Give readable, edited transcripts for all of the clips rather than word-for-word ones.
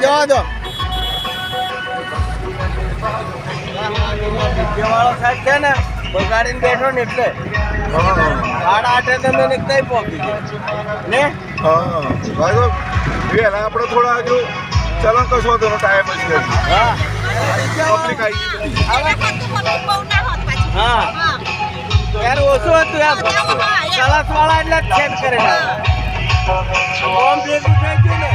જવા દો વાળો સાહેબ છે ને બગાડીને બેઠો ને એટલે 8:30 તમે નીકળી પહોંચી ગયા ને. હા ભાઈ વેલા આપણે થોડા હજુ ચલણ કશો હતો ટાઈમ જ છે. હા પબ્લિક આવી ગઈ. હા યાર ઓછું હતું એમ 40 વાળા એટલે જ ચેક કરેલા બોમ્બ ભેગું થઈ ગયું ને.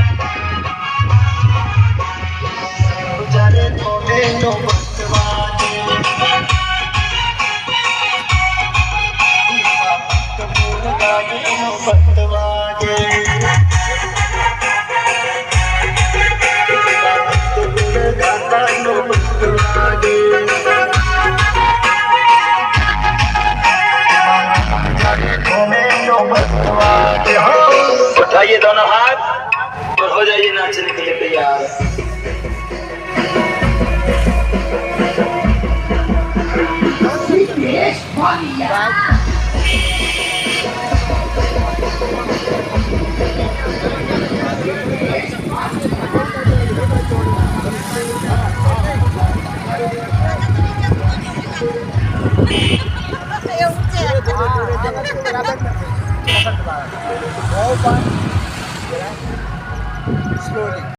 उठाइए दोनों हाथ